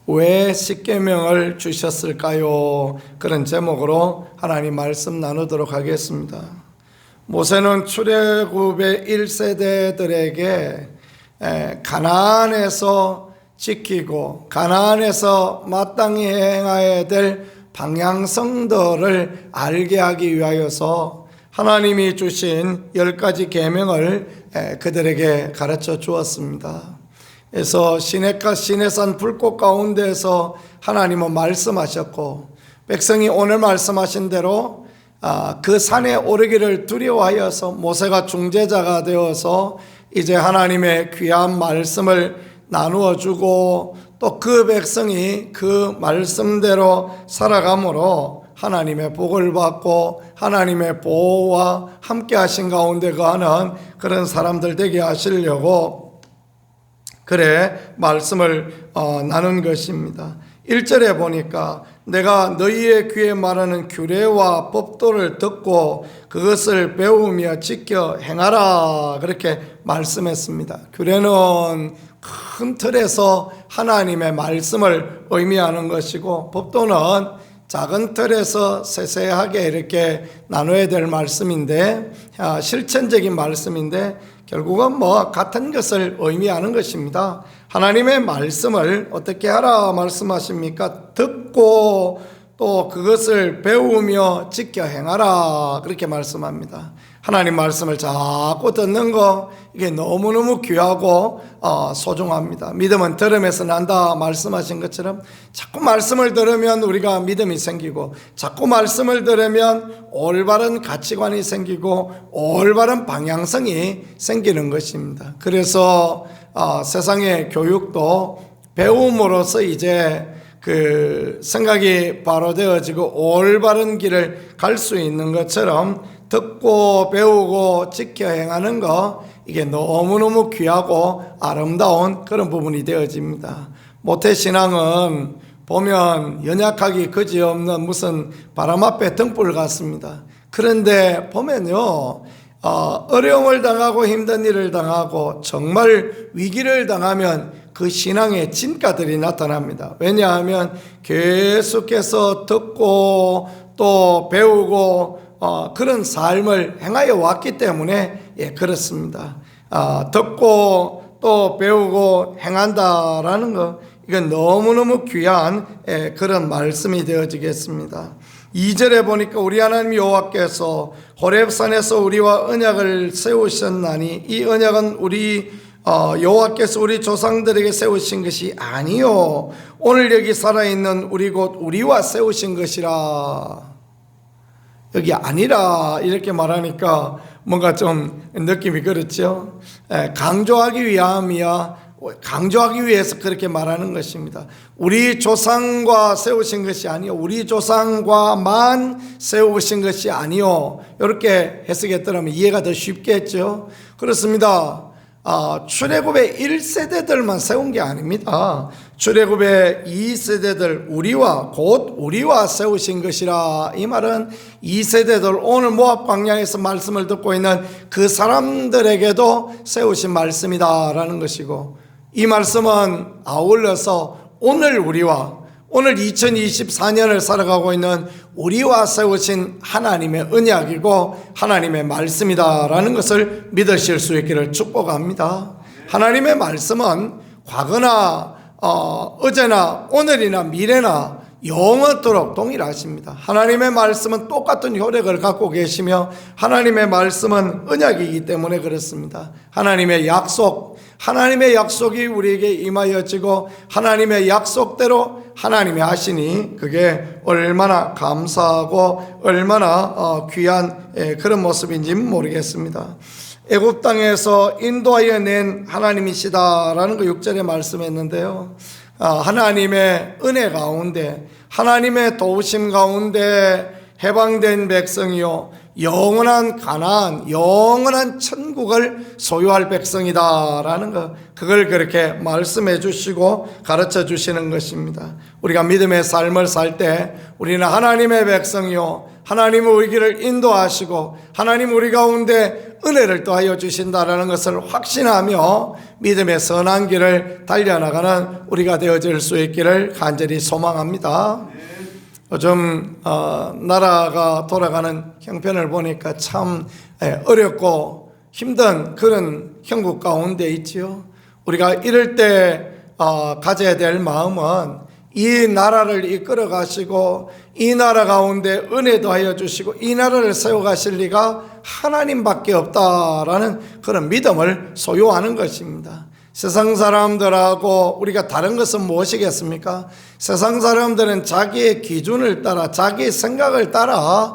왜 십계명을 주셨을까요? 그런 제목으로 하나님 말씀 나누도록 하겠습니다. 모세는 출애굽의 1세대들에게 가나안에서 지키고 가나안에서 마땅히 행해야 될 방향성들을 알게 하기 위하여서 하나님이 주신 10가지 계명을 그들에게 가르쳐 주었습니다. 그래서 시내가 시내산 불꽃 가운데에서 하나님은 말씀하셨고, 백성이 오늘 말씀하신 대로 그 산에 오르기를 두려워하여서 모세가 중재자가 되어서 이제 하나님의 귀한 말씀을 나누어 주고, 또 그 백성이 그 말씀대로 살아감으로 하나님의 복을 받고 하나님의 보호와 함께 하신 가운데 거하는 그런 사람들 되게 하시려고 말씀을 나눈 것입니다. 1절에 보니까 내가 너희의 귀에 말하는 규례와 법도를 듣고 그것을 배우며 지켜 행하라, 그렇게 말씀했습니다. 규례는 큰 틀에서 하나님의 말씀을 의미하는 것이고, 법도는 작은 틀에서 세세하게 이렇게 나눠야 될 말씀인데, 실천적인 말씀인데 결국은 같은 것을 의미하는 것입니다. 하나님의 말씀을 어떻게 하라 말씀하십니까? 듣고 또 그것을 배우며 지켜 행하라, 그렇게 말씀합니다. 하나님 말씀을 자꾸 듣는 거, 이게 너무너무 귀하고 소중합니다. 믿음은 들음에서 난다 말씀하신 것처럼 자꾸 말씀을 들으면 우리가 믿음이 생기고, 자꾸 말씀을 들으면 올바른 가치관이 생기고 올바른 방향성이 생기는 것입니다. 그래서 세상의 교육도 배움으로써 이제 그 생각이 바로 되어지고 올바른 길을 갈 수 있는 것처럼 듣고 배우고 지켜 행하는 거, 이게 너무너무 귀하고 아름다운 그런 부분이 되어집니다. 모태신앙은 보면 연약하기 그지없는 무슨 바람 앞에 등불 같습니다. 그런데 보면요, 어려움을 당하고 힘든 일을 당하고 정말 위기를 당하면 그 신앙의 진가들이 나타납니다. 왜냐하면 계속해서 듣고 또 배우고 그런 삶을 행하여 왔기 때문에 그렇습니다. 듣고 또 배우고 행한다라는 거, 이건 너무너무 귀한 그런 말씀이 되어지겠습니다. 2절에 보니까 우리 하나님 여호와께서 호렙산에서 우리와 언약을 세우셨나니 이 언약은 우리 여호와께서 우리 조상들에게 세우신 것이 아니요 오늘 여기 살아있는 우리 곧 우리와 세우신 것이라. 여기 아니라 이렇게 말하니까 뭔가 좀 느낌이 그렇죠. 강조하기 위해서 그렇게 말하는 것입니다. 우리 조상과 세우신 것이 아니요 우리 조상과만 세우신 것이 아니요, 이렇게 해석했더라면 이해가 더 쉽겠죠. 그렇습니다. 출애굽의 1세대들만 세운 게 아닙니다. 출애굽의 2세대들 우리와 세우신 것이라. 이 말은 2세대들, 오늘 모압 광야에서 말씀을 듣고 있는 그 사람들에게도 세우신 말씀이다라는 것이고, 이 말씀은 아울러서 오늘 2024년을 살아가고 있는 우리와 세우신 하나님의 언약이고 하나님의 말씀이다라는 것을 믿으실 수 있기를 축복합니다. 하나님의 말씀은 과거나 어제나 오늘이나 미래나 영원토록 동일하십니다. 하나님의 말씀은 똑같은 효력을 갖고 계시며 하나님의 말씀은 언약이기 때문에 그렇습니다. 하나님의 약속이 우리에게 임하여지고 하나님의 약속대로 하나님이 하시니 그게 얼마나 감사하고 얼마나 귀한 그런 모습인지 모르겠습니다. 애굽 땅에서 인도하여 낸 하나님이시다라는 거 6절에 말씀했는데요, 하나님의 은혜 가운데 하나님의 도우심 가운데 해방된 백성이요 영원한 가나안, 영원한 천국을 소유할 백성이다라는 것, 그걸 그렇게 말씀해 주시고 가르쳐 주시는 것입니다. 우리가 믿음의 삶을 살 때 우리는 하나님의 백성이요 하나님은 우리 길을 인도하시고 하나님 우리 가운데 은혜를 더하여 주신다라는 것을 확신하며 믿음의 선한 길을 달려나가는 우리가 되어질 수 있기를 간절히 소망합니다. 요즘 나라가 돌아가는 형편을 보니까 참 어렵고 힘든 그런 형국 가운데 있지요. 우리가 이럴 때 가져야 될 마음은 이 나라를 이끌어 가시고 이 나라 가운데 은혜도 하여 주시고 이 나라를 세워 가실 리가 하나님밖에 없다라는 그런 믿음을 소유하는 것입니다. 세상 사람들하고 우리가 다른 것은 무엇이겠습니까? 세상 사람들은 자기의 기준을 따라 자기의 생각을 따라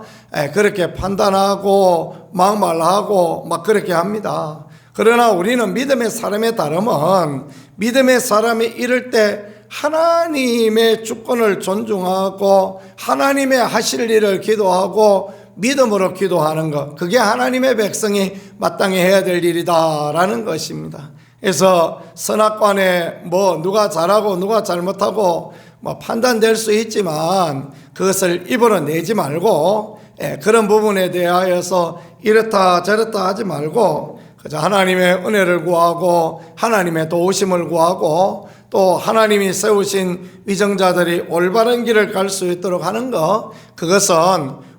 그렇게 판단하고 막말하고 막 그렇게 합니다. 그러나 우리는 믿음의 사람의 다름은 믿음의 사람이 이럴 때 하나님의 주권을 존중하고 하나님의 하실 일을 기도하고 믿음으로 기도하는 것, 그게 하나님의 백성이 마땅히 해야 될 일이다라는 것입니다. 그래서 선악관에 누가 잘하고 누가 잘못하고 판단될 수 있지만 그것을 입으로 내지 말고 그런 부분에 대하여서 이렇다 저렇다 하지 말고 그저 하나님의 은혜를 구하고 하나님의 도우심을 구하고 또 하나님이 세우신 위정자들이 올바른 길을 갈 수 있도록 하는 것, 그것은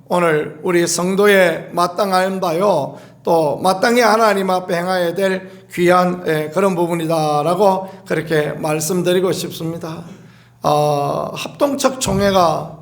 오늘 우리 성도의 마땅한 바요 또 마땅히 하나님 앞에 행해야 될 귀한 그런 부분이다라고 그렇게 말씀드리고 싶습니다. 합동척 총회가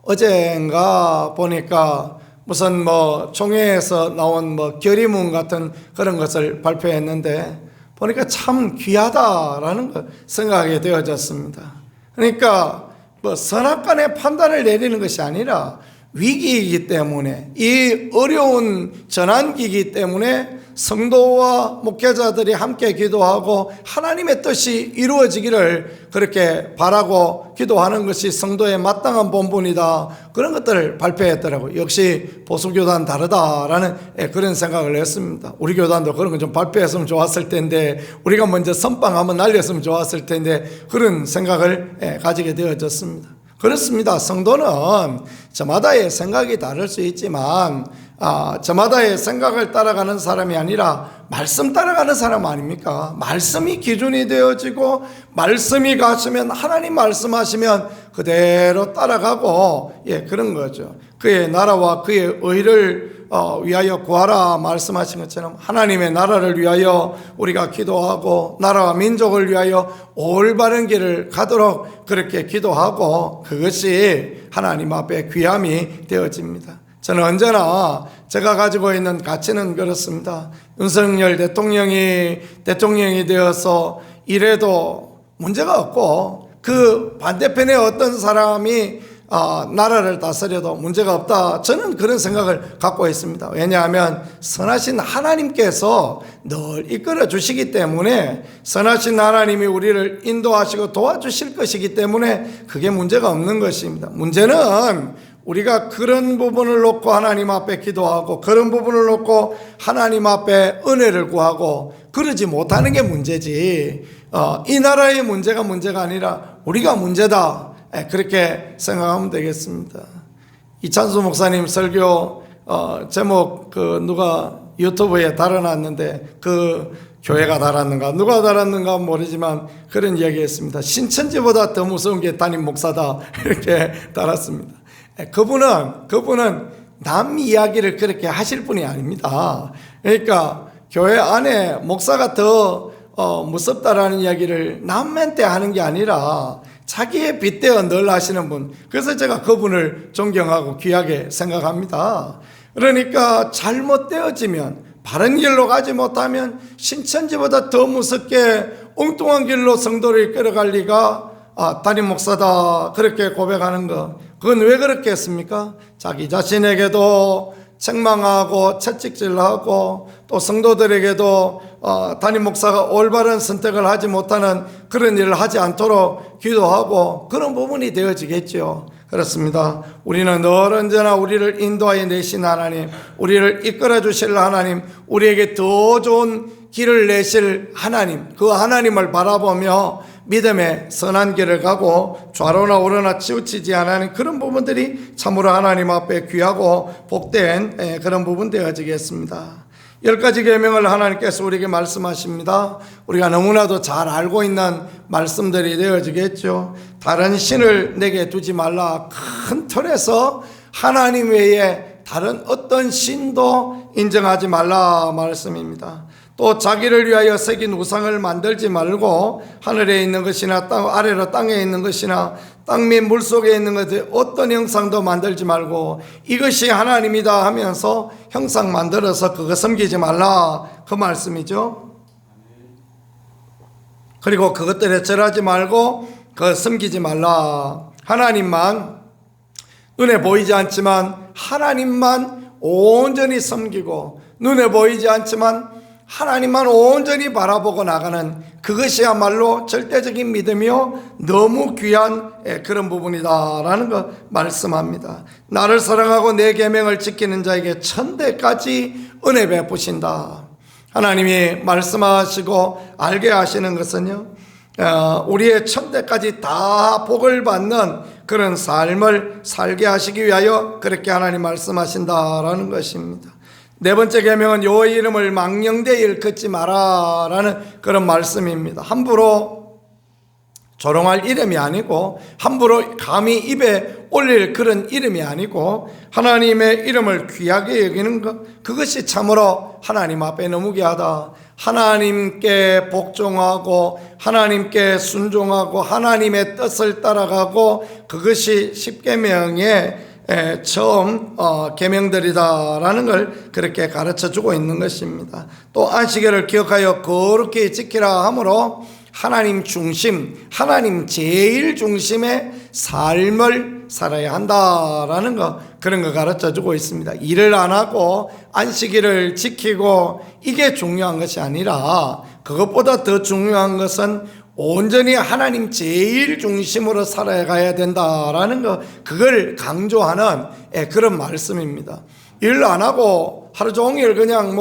어젠가 보니까 무슨 총회에서 나온 결의문 같은 그런 것을 발표했는데 보니까 참 귀하다라는 걸 생각하게 되어졌습니다. 그러니까 선악간의 판단을 내리는 것이 아니라 위기이기 때문에 이 어려운 전환기이기 때문에 성도와 목회자들이 함께 기도하고 하나님의 뜻이 이루어지기를 그렇게 바라고 기도하는 것이 성도의 마땅한 본분이다, 그런 것들을 발표했더라고요. 역시 보수교단 다르다라는 그런 생각을 했습니다. 우리 교단도 그런 거 좀 발표했으면 좋았을 텐데, 우리가 먼저 선빵 한번 날렸으면 좋았을 텐데, 그런 생각을 가지게 되어졌습니다. 그렇습니다. 성도는 저마다의 생각이 다를 수 있지만 저마다의 생각을 따라가는 사람이 아니라 말씀 따라가는 사람 아닙니까? 말씀이 기준이 되어지고 말씀이 가시면 하나님 말씀하시면 그대로 따라가고 그런 거죠. 그의 나라와 그의 의를 위하여 구하라 말씀하신 것처럼 하나님의 나라를 위하여 우리가 기도하고 나라와 민족을 위하여 올바른 길을 가도록 그렇게 기도하고 그것이 하나님 앞에 귀함이 되어집니다. 저는 언제나 제가 가지고 있는 가치는 그렇습니다. 윤석열 대통령이 되어서 이래도 문제가 없고 그 반대편에 어떤 사람이 나라를 다스려도 문제가 없다, 저는 그런 생각을 갖고 있습니다. 왜냐하면 선하신 하나님께서 늘 이끌어 주시기 때문에, 선하신 하나님이 우리를 인도하시고 도와주실 것이기 때문에 그게 문제가 없는 것입니다. 문제는 우리가 그런 부분을 놓고 하나님 앞에 기도하고 그런 부분을 놓고 하나님 앞에 은혜를 구하고 그러지 못하는 게 문제지, 이 나라의 문제가 아니라 우리가 문제다, 그렇게 생각하면 되겠습니다. 이찬수 목사님 설교 제목 누가 유튜브에 달아놨는데 그 교회가 달았는가 누가 달았는가 모르지만 그런 이야기했습니다. 신천지보다 더 무서운 게 담임 목사다, 이렇게 달았습니다. 그분은 남 이야기를 그렇게 하실 분이 아닙니다. 그러니까 교회 안에 목사가 더 무섭다라는 이야기를 남한테 하는 게 아니라 자기의 빗대어 늘 하시는 분, 그래서 제가 그분을 존경하고 귀하게 생각합니다. 그러니까 잘못되어지면, 바른 길로 가지 못하면 신천지보다 더 무섭게 엉뚱한 길로 성도를 이끌어갈 리가 담임 목사다, 그렇게 고백하는 것, 그건 왜 그렇게 했습니까? 자기 자신에게도 책망하고 채찍질하고 또 성도들에게도 담임 목사가 올바른 선택을 하지 못하는 그런 일을 하지 않도록 기도하고 그런 부분이 되어지겠죠. 그렇습니다. 우리는 늘 언제나 우리를 인도하여 내신 하나님, 우리를 이끌어 주실 하나님, 우리에게 더 좋은 길을 내실 하나님, 그 하나님을 바라보며 믿음의 선한 길을 가고 좌로나 우로나 치우치지 않는 그런 부분들이 참으로 하나님 앞에 귀하고 복된 그런 부분 되어지겠습니다. 10가지 계명을 하나님께서 우리에게 말씀하십니다. 우리가 너무나도 잘 알고 있는 말씀들이 되어지겠죠. 다른 신을 내게 두지 말라. 큰 틀에서 하나님 외에 다른 어떤 신도 인정하지 말라 말씀입니다. 또 자기를 위하여 새긴 우상을 만들지 말고 하늘에 있는 것이나 땅 아래로 땅에 있는 것이나 땅 및 물속에 있는 것들 어떤 형상도 만들지 말고 이것이 하나님이다 하면서 형상 만들어서 그거 섬기지 말라 그 말씀이죠. 그리고 그것들에 절하지 말고 그거 섬기지 말라. 하나님만 눈에 보이지 않지만 하나님만 온전히 섬기고 눈에 보이지 않지만 하나님만 온전히 바라보고 나가는 그것이야말로 절대적인 믿음이요 너무 귀한 그런 부분이다라는 거 말씀합니다. 나를 사랑하고 내 계명을 지키는 자에게 천대까지 은혜 베푸신다. 하나님이 말씀하시고 알게 하시는 것은요 우리의 천대까지 다 복을 받는 그런 삶을 살게 하시기 위하여 그렇게 하나님 말씀하신다라는 것입니다. 네 번째 계명은 여호와의 이름을 망령되이 일컫지 마라라는 그런 말씀입니다. 함부로 조롱할 이름이 아니고 함부로 감히 입에 올릴 그런 이름이 아니고 하나님의 이름을 귀하게 여기는 것, 그것이 참으로 하나님 앞에 너무 귀하다. 하나님께 복종하고 하나님께 순종하고 하나님의 뜻을 따라가고 그것이 십계명의 처음 계명들이다라는 걸 그렇게 가르쳐주고 있는 것입니다. 또 안식일을 기억하여 거룩히 지키라 하므로 하나님 중심, 하나님 제일 중심의 삶을 살아야 한다라는 거, 그런 거 가르쳐주고 있습니다. 일을 안 하고 안식일을 지키고 이게 중요한 것이 아니라 그것보다 더 중요한 것은 온전히 하나님 제일 중심으로 살아가야 된다라는 거, 그걸 강조하는 그런 말씀입니다. 일 안 하고 하루 종일 그냥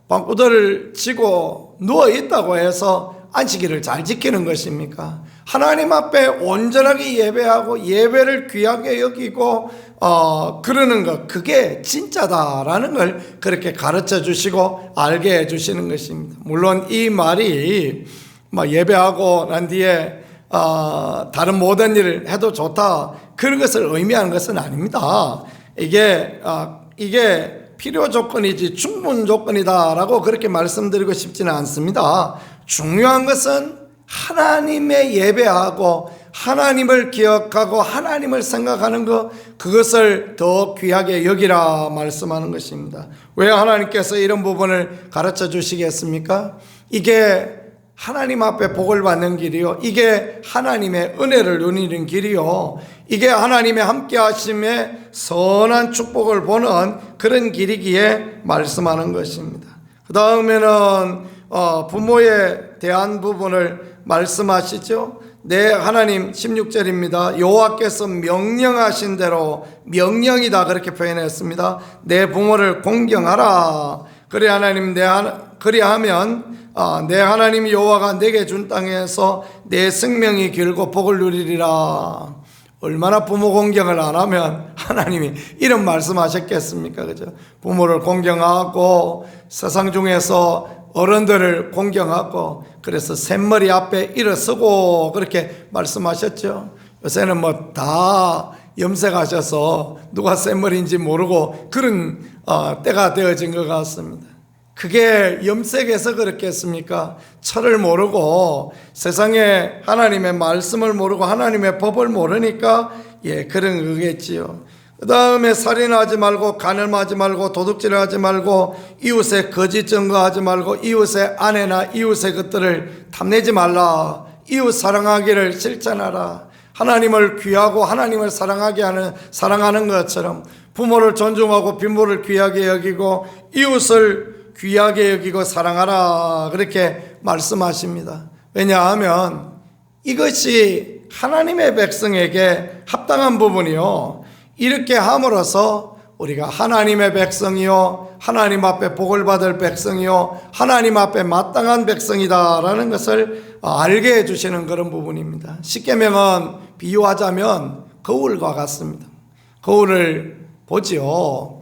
방구들을 치고 누워 있다고 해서 안식일을 잘 지키는 것입니까? 하나님 앞에 온전하게 예배하고 예배를 귀하게 여기고 그러는 것, 그게 진짜다라는 걸 그렇게 가르쳐 주시고 알게 해 주시는 것입니다. 물론 이 말이 예배하고 난 뒤에 다른 모든 일을 해도 좋다 그런 것을 의미하는 것은 아닙니다. 이게 필요 조건이지 충분 조건이다라고 그렇게 말씀드리고 싶지는 않습니다. 중요한 것은 하나님의 예배하고 하나님을 기억하고 하나님을 생각하는 것, 그것을 더 귀하게 여기라 말씀하는 것입니다. 왜 하나님께서 이런 부분을 가르쳐 주시겠습니까? 이게 하나님 앞에 복을 받는 길이요, 이게 하나님의 은혜를 누리는 길이요, 이게 하나님의 함께 하심의 선한 축복을 보는 그런 길이기에 말씀하는 것입니다. 그 다음에는 부모에 대한 부분을 말씀하시죠. 내 하나님 16절입니다. 여호와께서 명령하신 대로, 명령이다 그렇게 표현했습니다. 내 부모를 공경하라. 그리하면 내 하나님 여호와가 내게 준 땅에서 내 생명이 길고 복을 누리리라. 얼마나 부모 공경을 안 하면 하나님이 이런 말씀하셨겠습니까? 그죠? 부모를 공경하고 세상 중에서 어른들을 공경하고 그래서 샘머리 앞에 일어서고 그렇게 말씀하셨죠. 요새는 다 염색하셔서 누가 샘머리인지 모르고 그런 때가 되어진 것 같습니다. 그게 염색해서 그렇겠습니까? 철을 모르고 세상에 하나님의 말씀을 모르고 하나님의 법을 모르니까 그런 거겠지요. 그 다음에 살인하지 말고 간음하지 말고 도둑질을 하지 말고 이웃의 거짓 증거하지 말고 이웃의 아내나 이웃의 것들을 탐내지 말라. 이웃 사랑하기를 실천하라. 하나님을 귀하고 하나님을 사랑하는 것처럼 부모를 존중하고 빈모를 귀하게 여기고 이웃을 귀하게 여기고 사랑하라 그렇게 말씀하십니다. 왜냐하면 이것이 하나님의 백성에게 합당한 부분이요, 이렇게 함으로써 우리가 하나님의 백성이요, 하나님 앞에 복을 받을 백성이요, 하나님 앞에 마땅한 백성이다라는 것을 알게 해주시는 그런 부분입니다. 십계명은 비유하자면 거울과 같습니다. 거울을 보지요.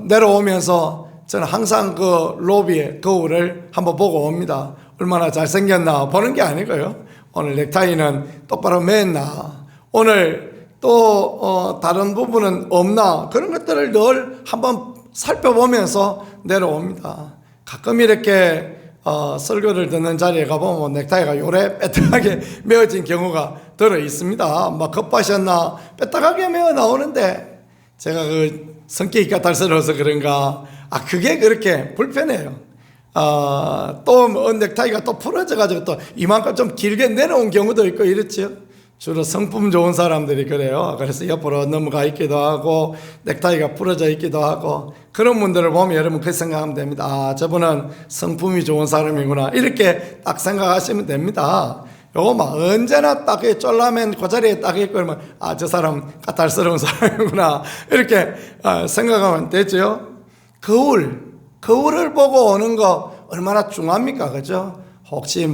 내려오면서 저는 항상 그 로비에 거울을 한번 보고 옵니다. 얼마나 잘생겼나 보는 게 아니고요. 오늘 넥타이는 똑바로 맸나, 오늘 또 다른 부분은 없나, 그런 것들을 늘 한번 살펴보면서 내려옵니다. 가끔 이렇게 설교를 듣는 자리에 가보면 넥타이가 요래 빼딱하게 메어진 경우가 들어 있습니다. 막 급하셨나 빼딱하게 메어 나오는데 제가 그 성격이 까탈스러워서 그런가, 그게 그렇게 불편해요. 또 넥타이가 또 풀어져가지고 또 이만큼 좀 길게 내려온 경우도 있고 이렇죠. 주로 성품 좋은 사람들이 그래요. 그래서 옆으로 넘어가 있기도 하고 넥타이가 부러져 있기도 하고, 그런 분들을 보면 여러분 그 생각하면 됩니다. 저분은 성품이 좋은 사람이구나, 이렇게 딱 생각하시면 됩니다. 요거 막 언제나 딱 쫄라면 그 자리에 딱 있고 그러면 저 사람 까탈스러운 사람이구나, 이렇게 생각하면 되죠. 거울을 보고 오는 거 얼마나 중요합니까? 그죠? 혹시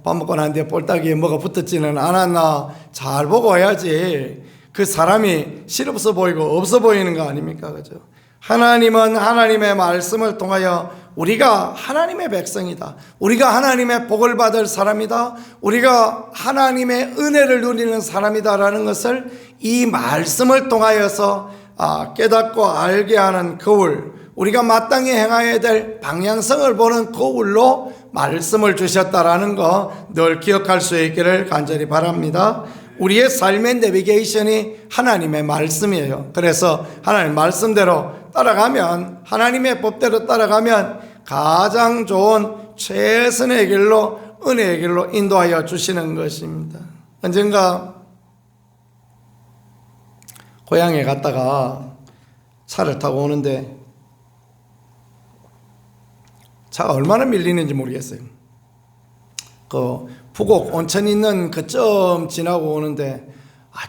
밥 먹고 난 뒤에 볼따기에 뭐가 붙었지는 않았나 잘 보고 와야지. 그 사람이 실없어 보이고 없어 보이는 거 아닙니까? 그죠? 하나님은 하나님의 말씀을 통하여 우리가 하나님의 백성이다, 우리가 하나님의 복을 받을 사람이다, 우리가 하나님의 은혜를 누리는 사람이다라는 것을 이 말씀을 통하여서 깨닫고 알게 하는 거울, 우리가 마땅히 행해야 될 방향성을 보는 거울로 말씀을 주셨다라는 거 늘 기억할 수 있기를 간절히 바랍니다. 우리의 삶의 내비게이션이 하나님의 말씀이에요. 그래서 하나님 말씀대로 따라가면, 하나님의 법대로 따라가면 가장 좋은 최선의 길로, 은혜의 길로 인도하여 주시는 것입니다. 언젠가 고향에 갔다가 차를 타고 오는데 차가 얼마나 밀리는지 모르겠어요. 그 부곡 온천 있는 그점 지나고 오는데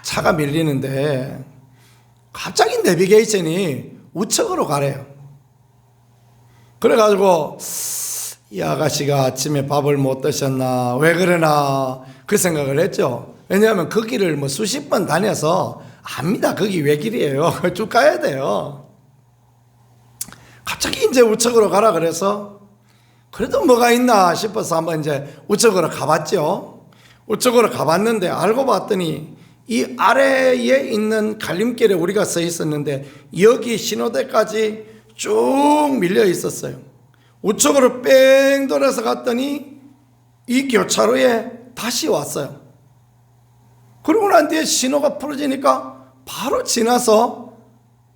차가 밀리는데 갑자기 내비게이션이 우측으로 가래요. 그래가지고 이 아가씨가 아침에 밥을 못 드셨나, 왜 그러나 그 생각을 했죠. 왜냐하면 그 길을 수십 번 다녀서 압니다. 거기 외길이에요. 쭉 가야 돼요. 갑자기 이제 우측으로 가라 그래서 그래도 뭐가 있나 싶어서 한번 이제 우측으로 가봤죠. 우측으로 가봤는데 알고 봤더니 이 아래에 있는 갈림길에 우리가 서 있었는데 여기 신호대까지 쭉 밀려 있었어요. 우측으로 뺑 돌아서 갔더니 이 교차로에 다시 왔어요. 그러고 난 뒤에 신호가 풀어지니까 바로 지나서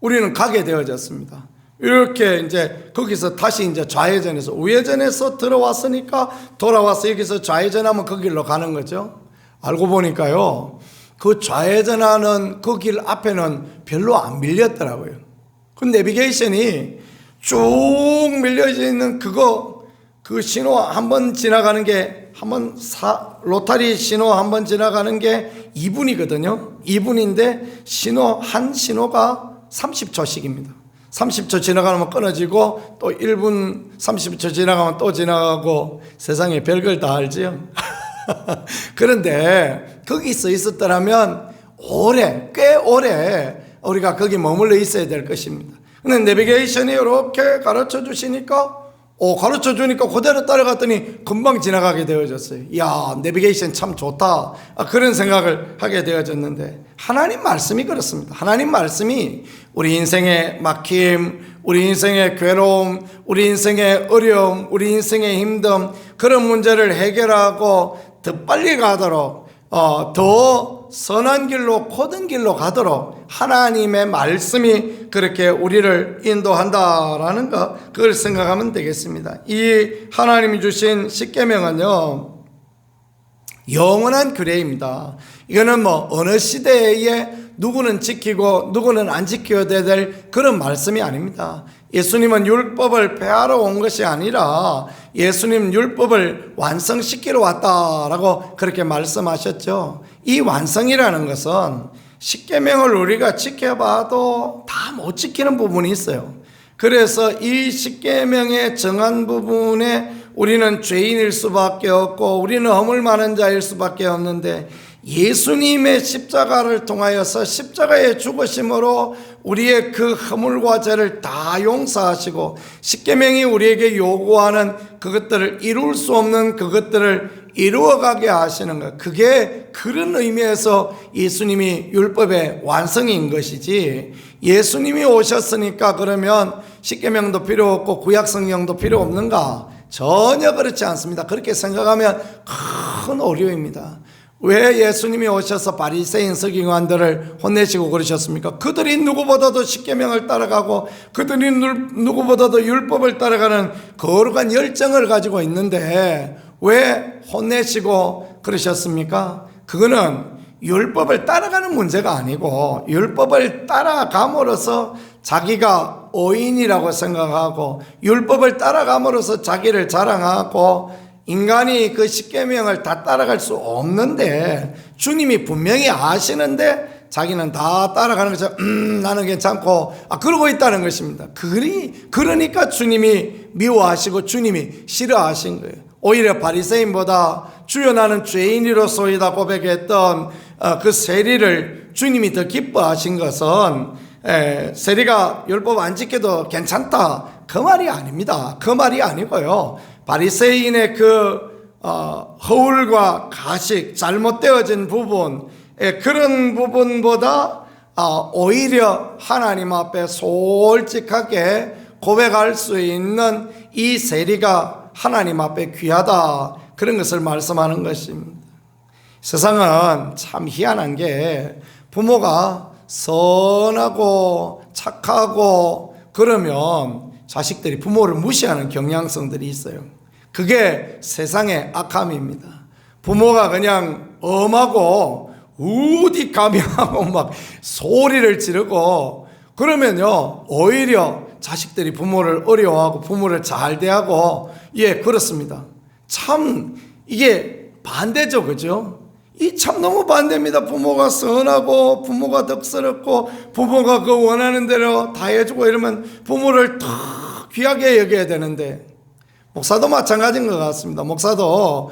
우리는 가게 되어졌습니다. 이렇게 이제 거기서 다시 이제 좌회전해서, 우회전해서 들어왔으니까 돌아와서 여기서 좌회전하면 그 길로 가는 거죠. 알고 보니까요, 그 좌회전하는 그 길 앞에는 별로 안 밀렸더라고요. 그 내비게이션이 쭉 밀려져 있는 그 신호 한번 지나가는 게, 로타리 신호 한번 지나가는 게 2분이거든요. 2분인데 한 신호가 30초씩입니다. 30초 지나가면 끊어지고 또 1분 30초 지나가면 또 지나가고, 세상에 별걸 다 알지요. 그런데 거기서 있었더라면 꽤 오래 우리가 거기 머물러 있어야 될 것입니다. 근데 내비게이션이 이렇게 가르쳐 주시니까 그대로 따라갔더니 금방 지나가게 되어졌어요. 이야, 내비게이션 참 좋다, 그런 생각을 하게 되어졌는데, 하나님 말씀이 그렇습니다. 하나님 말씀이 우리 인생의 막힘, 우리 인생의 괴로움, 우리 인생의 어려움, 우리 인생의 힘듦, 그런 문제를 해결하고 더 빨리 가도록, 더 선한 길로, 고든 길로 가도록 하나님의 말씀이 그렇게 우리를 인도한다라는 것, 그걸 생각하면 되겠습니다. 이 하나님이 주신 십계명은요, 영원한 규례입니다. 이거는 어느 시대에 누구는 지키고 누구는 안 지켜야 될 그런 말씀이 아닙니다. 예수님은 율법을 폐하러 온 것이 아니라 예수님 율법을 완성시키러 왔다라고 그렇게 말씀하셨죠. 이 완성이라는 것은 십계명을 우리가 지켜봐도 다 못 지키는 부분이 있어요. 그래서 이 십계명의 정한 부분에 우리는 죄인일 수밖에 없고 우리는 허물 많은 자일 수밖에 없는데 예수님의 십자가를 통하여서 십자가의 죽으심으로 우리의 그 허물과 죄를 다 용서하시고 십계명이 우리에게 요구하는 그것들을 이룰 수 없는 그것들을 이루어가게 하시는 것, 그게 그런 의미에서 예수님이 율법의 완성인 것이지, 예수님이 오셨으니까 그러면 십계명도 필요 없고 구약성경도 필요 없는가? 전혀 그렇지 않습니다. 그렇게 생각하면 큰 오류입니다. 왜 예수님이 오셔서 바리새인 서기관들을 혼내시고 그러셨습니까? 그들이 누구보다도 십계명을 따라가고 그들이 누구보다도 율법을 따라가는 거룩한 열정을 가지고 있는데 왜 혼내시고 그러셨습니까? 그거는 율법을 따라가는 문제가 아니고 율법을 따라감으로써 자기가 의인이라고 생각하고 율법을 따라감으로써 자기를 자랑하고 인간이 그 십계명을 다 따라갈 수 없는데 주님이 분명히 아시는데 자기는 다 따라가는 것처럼 나는 괜찮고 그러고 있다는 것입니다. 그러니까 주님이 미워하시고 주님이 싫어하신 거예요. 오히려 바리새인보다 주여 나는 죄인이로소이다 고백했던 그 세리를 주님이 더 기뻐하신 것은 세리가 율법 안 지켜도 괜찮다 그 말이 아닙니다. 그 말이 아니고요. 바리새인의 그 허울과 가식, 잘못되어진 부분, 그런 부분보다 오히려 하나님 앞에 솔직하게 고백할 수 있는 이 세리가 하나님 앞에 귀하다, 그런 것을 말씀하는 것입니다. 세상은 참 희한한 게 부모가 선하고 착하고 그러면 자식들이 부모를 무시하는 경향성들이 있어요. 그게 세상의 악함입니다. 부모가 그냥 엄하고 어디 가면하고 막 소리를 지르고 그러면요 오히려 자식들이 부모를 어려워하고 부모를 잘 대하고, 그렇습니다. 참 이게 반대죠, 그죠? 이 참 너무 반대입니다. 부모가 선하고 부모가 덕스럽고 부모가 그 원하는 대로 다 해주고 이러면 부모를 더 귀하게 여겨야 되는데, 목사도 마찬가지인 것 같습니다. 목사도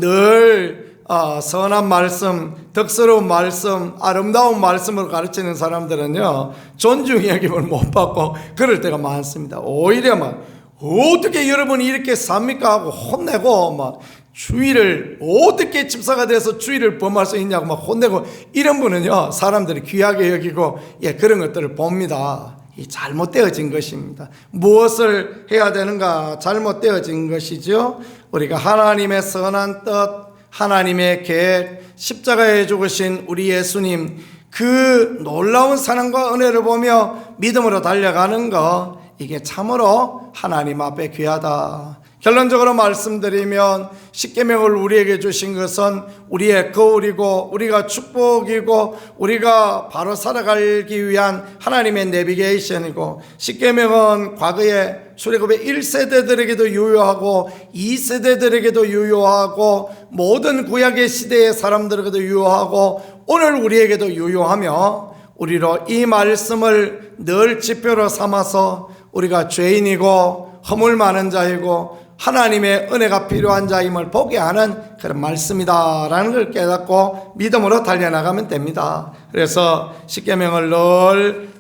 늘 선한 말씀, 덕스러운 말씀, 아름다운 말씀으로 가르치는 사람들은요 존중 여김을 못 받고 그럴 때가 많습니다. 오히려 막 어떻게 여러분이 이렇게 삽니까 하고 혼내고 막 주의를 어떻게 집사가 돼서 주의를 범할 수 있냐고 막 혼내고, 이런 분은요 사람들이 귀하게 여기고 그런 것들을 봅니다. 이 잘못되어진 것입니다. 무엇을 해야 되는가? 잘못되어진 것이죠. 우리가 하나님의 선한 뜻, 하나님의 계획, 십자가에 죽으신 우리 예수님, 그 놀라운 사랑과 은혜를 보며 믿음으로 달려가는 것, 이게 참으로 하나님 앞에 귀하다. 결론적으로 말씀드리면 십계명을 우리에게 주신 것은 우리의 거울이고 우리가 축복이고 우리가 바로 살아가기 위한 하나님의 내비게이션이고, 십계명은 과거에 출애굽의 1세대들에게도 유효하고 2세대들에게도 유효하고 모든 구약의 시대의 사람들에게도 유효하고 오늘 우리에게도 유효하며, 우리로 이 말씀을 늘 지표로 삼아서 우리가 죄인이고 허물 많은 자이고 하나님의 은혜가 필요한 자임을 보게 하는 그런 말씀이다라는 걸 깨닫고 믿음으로 달려나가면 됩니다. 그래서 십계명을 늘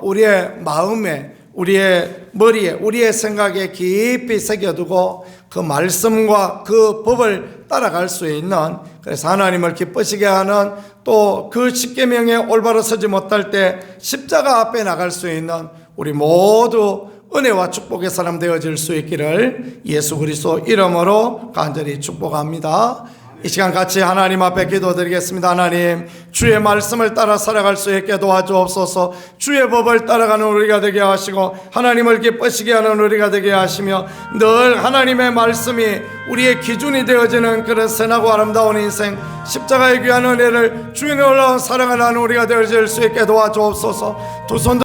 우리의 마음에, 우리의 머리에, 우리의 생각에 깊이 새겨두고 그 말씀과 그 법을 따라갈 수 있는, 그래서 하나님을 기쁘시게 하는, 또 그 십계명에 올바로 서지 못할 때 십자가 앞에 나갈 수 있는 우리 모두 은혜와 축복의 사람 되어질 수 있기를 예수 그리스도 이름으로 간절히 축복합니다. 이 시간 같이 하나님 앞에 기도드리겠습니다. 하나님, 주의 말씀을 따라 살아갈 수 있게 도와주옵소서. 주의 법을 따라가는 우리가 되게 하시고 하나님을 기쁘시게 하는 우리가 되게 하시며, 늘 하나님의 말씀이 우리의 기준이 되어지는 그런 선하고 아름다운 인생, 십자가의 귀한 은혜를 주인의 올라온 사랑을 하는 우리가 되어질 수 있게 도와주옵소서. 두 손